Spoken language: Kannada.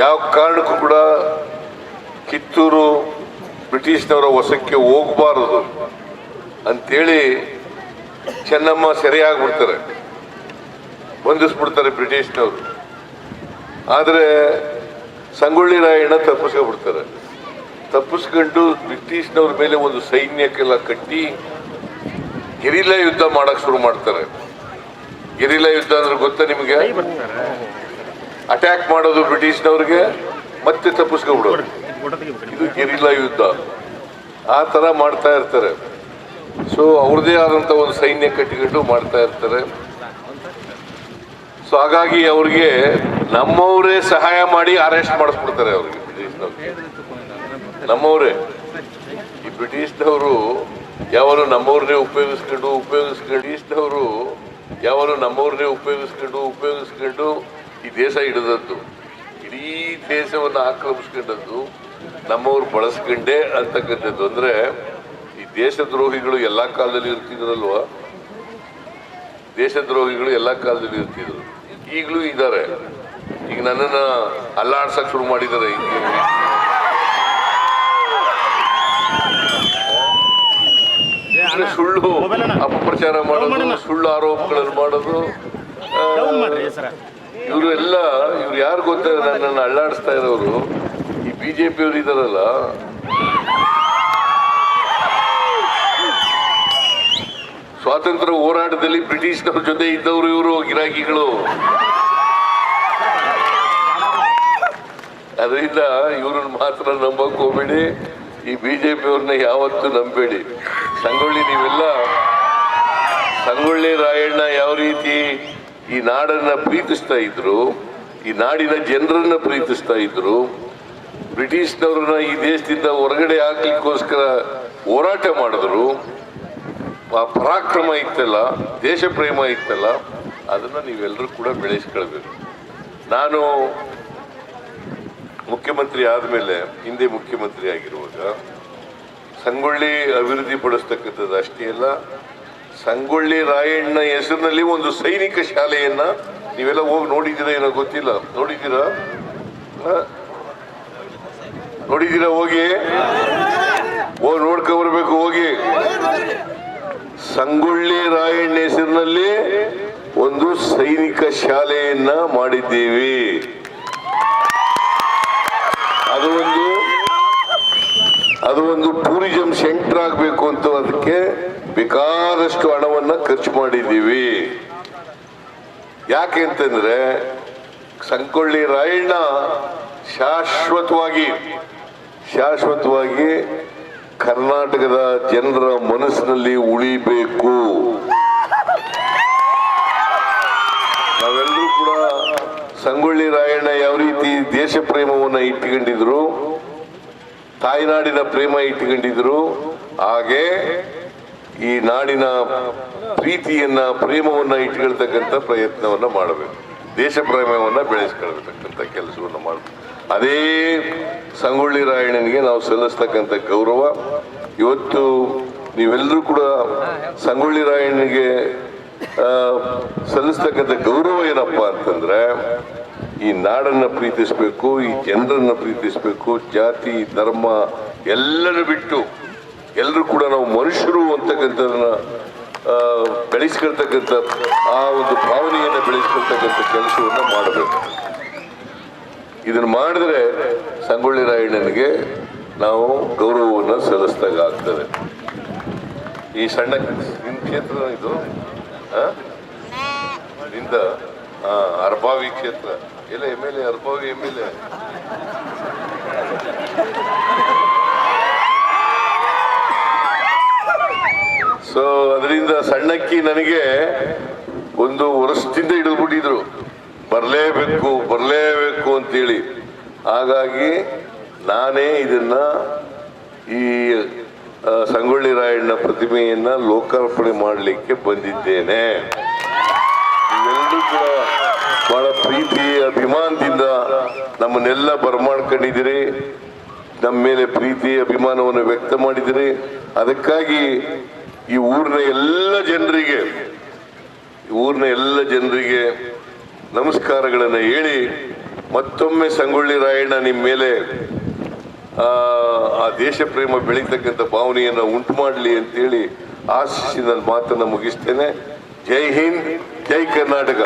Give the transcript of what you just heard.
ಯಾವ ಕಾರಣಕ್ಕೂ ಕೂಡ ಕಿತ್ತೂರು ಬ್ರಿಟಿಷ್ನವರ ವಶಕ್ಕೆ ಹೋಗಬಾರದು ಅಂತೇಳಿ ಚೆನ್ನಮ್ಮ ಸೆರೆಯಾಗ್ಬಿಡ್ತಾರೆ, ಬಂಧಿಸ್ಬಿಡ್ತಾರೆ ಬ್ರಿಟಿಷ್ನವರು. ಆದರೆ ಸಂಗೊಳ್ಳಿ ರಾಯಣ್ಣ ತಪ್ಪಿಸ್ಕೊಂಡ್ಬಿಡ್ತಾರೆ. ತಪ್ಪಿಸ್ಕೊಂಡು ಬ್ರಿಟಿಷ್ನವ್ರ ಮೇಲೆ ಒಂದು ಸೈನ್ಯಕ್ಕೆಲ್ಲ ಕಟ್ಟಿ ಗೆರಿಲ್ಲಾ ಯುದ್ಧ ಮಾಡಕ್ ಶುರು ಮಾಡ್ತಾರೆ. ಗೆರಿಲ್ಲಾ ಯುದ್ಧ ಅಂದ್ರೆ ಗೊತ್ತಾ ನಿಮಗೆ? ಅಟ್ಯಾಕ್ ಮಾಡೋದು ಬ್ರಿಟಿಷ್ನವ್ರಿಗೆ ಮತ್ತೆ ತಪ್ಪಿಸ್ಕೊಂಡ್ಬಿಡೋದು, ಇದು ಗೆರಿಲ್ಲಾ ಯುದ್ಧ. ಆ ತರ ಮಾಡ್ತಾ ಇರ್ತಾರೆ. ಸೊ ಅವ್ರದೇ ಆದಂತ ಒಂದು ಸೈನ್ಯ ಕಟ್ಟಿಕೊಂಡು ಮಾಡ್ತಾ ಇರ್ತಾರೆ. ಸೊ ಹಾಗಾಗಿ ಅವ್ರಿಗೆ ನಮ್ಮವರೇ ಸಹಾಯ ಮಾಡಿ ಅರೆಸ್ಟ್ ಮಾಡಿಸ್ಬಿಡ್ತಾರೆ ಅವ್ರಿಗೆ ಬ್ರಿಟಿಷ್ನವ್ರಿಗೆ. ನಮ್ಮವರೇ ಈ ಬ್ರಿಟಿಷ್ನವರು ಯಾವಾಗಲೂ ನಮ್ಮವ್ರನ್ನೇ ಉಪಯೋಗಿಸ್ಕೊಂಡು ಬ್ರಿಟಿಷ್ನವರು ಯಾವಾಗಲೂ ನಮ್ಮವ್ರನ್ನೇ ಉಪಯೋಗಿಸ್ಕೊಂಡು ಈ ದೇಶ ಹಿಡಿದದ್ದು, ಇಡೀ ದೇಶವನ್ನು ಆಕ್ರಮಿಸ್ಕೊಂಡದ್ದು ನಮ್ಮವ್ರು ಬಳಸ್ಕೊಂಡೇ ಅಂತಕ್ಕಂಥದ್ದು. ಅಂದ್ರೆ ಈ ದೇಶದ್ರೋಹಿಗಳು ಎಲ್ಲಾ ಕಾಲದಲ್ಲಿ ಇರ್ತಿದ್ರಲ್ವ, ದೇಶದ್ರೋಹಿಗಳು ಎಲ್ಲಾ ಕಾಲದಲ್ಲಿ ಇರ್ತಿದ್ರು, ಈಗಲೂ ಇದ್ದಾರೆ. ಈಗ ನನ್ನನ್ನ ಅಲ್ಲಾಡ್ಸಕ್ ಶುರು ಮಾಡಿದ್ದಾರೆ. ಸುಳ್ಳು ಅಪಪ್ರಚಾರ ಮಾಡೋದು, ಸುಳ್ಳು ಆರೋಪಗಳನ್ನು ಮಾಡೋದು. ಇವರು ಯಾರು ಗೊತ್ತಾ? ನನ್ನನ್ನು ಅಲ್ಲಾಡಿಸ್ತಾ ಇರೋರು ಈ ಬಿಜೆಪಿ ಅವರು ಇದಾರಲ್ಲ, ಸ್ವಾತಂತ್ರ್ಯ ಹೋರಾಟದಲ್ಲಿ ಬ್ರಿಟಿಷ್ನವ್ರ ಜೊತೆ ಇದ್ದವರು ಇವರು ಗಿರಾಕಿಗಳು. ಅದರಿಂದ ಇವ್ರನ್ನ ಮಾತ್ರ ನಂಬಕ್ ಹೋಗ್ಬೇಡಿ, ಈ ಬಿಜೆಪಿ ಅವ್ರನ್ನ ಯಾವತ್ತೂ ನಂಬೇಡಿ. ಸಂಗೊಳ್ಳಿ ರಾಯಣ್ಣ ಯಾವ ರೀತಿ ಈ ನಾಡನ್ನ ಪ್ರೀತಿಸ್ತಾ ಇದ್ರು, ಈ ನಾಡಿನ ಜನರನ್ನ ಪ್ರೀತಿಸ್ತಾ ಇದ್ರು, ಬ್ರಿಟಿಷ್ನವ್ರನ್ನ ಈ ದೇಶದಿಂದ ಹೊರಗಡೆ ಹಾಕ್ಲಿಕ್ಕೋಸ್ಕರ ಹೋರಾಟ ಮಾಡಿದ್ರು. ಆ ಪರಾಕ್ರಮ ಇತ್ತಲ್ಲ, ದೇಶ ಪ್ರೇಮ ಇತ್ತಲ್ಲ, ಅದನ್ನ ನೀವೆಲ್ಲರೂ ಕೂಡ ಬೆಳೆಸ್ಕೊಳ್ಬೇಕು. ನಾನು ಮುಖ್ಯಮಂತ್ರಿ ಆದ್ಮೇಲೆ, ಹಿಂದೆ ಮುಖ್ಯಮಂತ್ರಿ ಆಗಿರುವಾಗ ಸಂಗೊಳ್ಳಿ ಅಭಿವೃದ್ಧಿ ಪಡಿಸ್ತಕ್ಕಂಥದ್ದು ಅಷ್ಟೇ ಅಲ್ಲ, ಸಂಗೊಳ್ಳಿ ರಾಯಣ್ಣ ಹೆಸರಿನಲ್ಲಿ ಒಂದು ಸೈನಿಕ ಶಾಲೆಯನ್ನ ನೀವೆಲ್ಲ ಹೋಗಿ ನೋಡಿದ್ದೀರಾ ಏನೋ ಗೊತ್ತಿಲ್ಲ. ನೋಡಿದ್ದೀರಾ? ಹೋಗಿ ನೋಡ್ಕೊ ಬರ್ಬೇಕು. ಹೋಗಿ ಸಂಗೊಳ್ಳಿ ರಾಯಣ್ಣ ಹೆಸರಿನಲ್ಲಿ ಒಂದು ಸೈನಿಕ ಶಾಲೆಯನ್ನ ಮಾಡಿದ್ದೀವಿ. ಅದು ಒಂದು ಟೂರಿಸಂ ಸೆಂಟರ್ ಆಗಬೇಕು ಅಂತ ಅದಕ್ಕೆ ಬೇಕಾದಷ್ಟು ಹಣವನ್ನ ಖರ್ಚು ಮಾಡಿದ್ದೀವಿ. ಯಾಕೆ ಅಂತಂದ್ರೆ ಸಂಗೊಳ್ಳಿ ರಾಯಣ್ಣ ಶಾಶ್ವತವಾಗಿ ಕರ್ನಾಟಕದ ಜನರ ಮನಸ್ಸಿನಲ್ಲಿ ಉಳಿಬೇಕು. ನಾವೆಲ್ಲರೂ ಕೂಡ ಸಂಗೊಳ್ಳಿ ರಾಯಣ್ಣ ಯಾವ ರೀತಿ ದೇಶ ಪ್ರೇಮವನ್ನ ಇಟ್ಕೊಂಡಿದ್ರು, ತಾಯ್ನಾಡಿನ ಪ್ರೇಮ ಇಟ್ಕೊಂಡಿದ್ರು, ಹಾಗೆ ಈ ನಾಡಿನ ಪ್ರೇಮವನ್ನ ಇಟ್ಕೊಳ್ತಕ್ಕಂಥ ಪ್ರಯತ್ನವನ್ನ ಮಾಡಬೇಕು. ದೇಶ ಪ್ರೇಮವನ್ನ ಬೆಳೆಸ್ಕೊಳ್ತಕ್ಕಂಥ ಕೆಲಸವನ್ನ ಮಾಡಬೇಕು. ಅದೇ ಸಂಗೊಳ್ಳಿ ರಾಯಣ್ಣನಿಗೆ ನಾವು ಸಲ್ಲಿಸ್ತಕ್ಕಂಥ ಗೌರವ. ಇವತ್ತು ನೀವೆಲ್ಲರೂ ಕೂಡ ಸಂಗೊಳ್ಳಿ ರಾಯಣ್ಣನಿಗೆ ಸಲ್ಲಿಸ್ತಕ್ಕಂಥ ಗೌರವ ಏನಪ್ಪಾ ಅಂತಂದ್ರೆ, ಈ ನಾಡನ್ನ ಪ್ರೀತಿಸ್ಬೇಕು, ಈ ಜನರನ್ನ ಪ್ರೀತಿಸ್ಬೇಕು, ಜಾತಿ ಧರ್ಮ ಎಲ್ಲರೂ ಬಿಟ್ಟು ಎಲ್ಲರೂ ಕೂಡ ನಾವು ಮನುಷ್ಯರು ಅಂತಕ್ಕಂಥದನ್ನ ಬೆಳೆಸ್ಕೊಳ್ತಕ್ಕಂಥ ಆ ಒಂದು ಭಾವನೆಯನ್ನು ಬೆಳೆಸ್ಕೊಳ್ತಕ್ಕಂಥ ಕೆಲಸವನ್ನ ಮಾಡಬೇಕು. ಇದನ್ನ ಮಾಡಿದ್ರೆ ಸಂಗೊಳ್ಳಿ ರಾಯಣ್ಣನಿಗೆ ನಾವು ಗೌರವವನ್ನು ಸಲ್ಲಿಸಿದಾಗ ಆಗ್ತದೆ. ಈ ಸಣ್ಣ ನಿನ್ನ ಕ್ಷೇತ್ರ ಇದು ನಿಂದ ಅರ್ಬಾವಿ ಕ್ಷೇತ್ರ ಎಲ್ಲ MLA ಅರ್ಬಾವಿ MLA. ಸೊ ಅದರಿಂದ ಸಣ್ಣಕ್ಕಿ ನನಗೆ ಒಂದು ವರ್ಷದಿಂದ ಹಿಡಿದ್ಬಿಟ್ಟಿದ್ರು, ಬರಲೇಬೇಕು ಅಂತೇಳಿ. ಹಾಗಾಗಿ ನಾನೇ ಇದನ್ನ ಈ ಸಂಗೊಳ್ಳಿ ರಾಯಣ್ಣ ಪ್ರತಿಮೆಯನ್ನ ಲೋಕಾರ್ಪಣೆ ಮಾಡಲಿಕ್ಕೆ ಬಂದಿದ್ದೇನೆ. ನೀವೆಲ್ಲರೂ ಕೂಡ ಬಹಳ ಪ್ರೀತಿ ಅಭಿಮಾನದಿಂದ ನಮ್ಮನ್ನೆಲ್ಲ ಬರಮಾಡ್ಕೊಂಡಿದ್ದೀರಿ, ನಮ್ಮ ಮೇಲೆ ಪ್ರೀತಿ ಅಭಿಮಾನವನ್ನು ವ್ಯಕ್ತ ಮಾಡಿದಿರಿ. ಅದಕ್ಕಾಗಿ ಈ ಊರಿನ ಎಲ್ಲ ಜನರಿಗೆ ನಮಸ್ಕಾರಗಳನ್ನು ಹೇಳಿ ಮತ್ತೊಮ್ಮೆ ಸಂಗೊಳ್ಳಿ ರಾಯಣ್ಣ ನಿಮ್ಮ ಮೇಲೆ ಆ ದೇಶ ಪ್ರೇಮ ಬೆಳೀತಕ್ಕಂಥ ಭಾವನೆಯನ್ನು ಉಂಟು ಮಾಡಲಿ ಅಂತೇಳಿ ಆಶಿಸಿ ನನ್ನ ಮಾತನ್ನು ಮುಗಿಸ್ತೇನೆ. ಜೈ ಹಿಂದ್, ಜೈ ಕರ್ನಾಟಕ.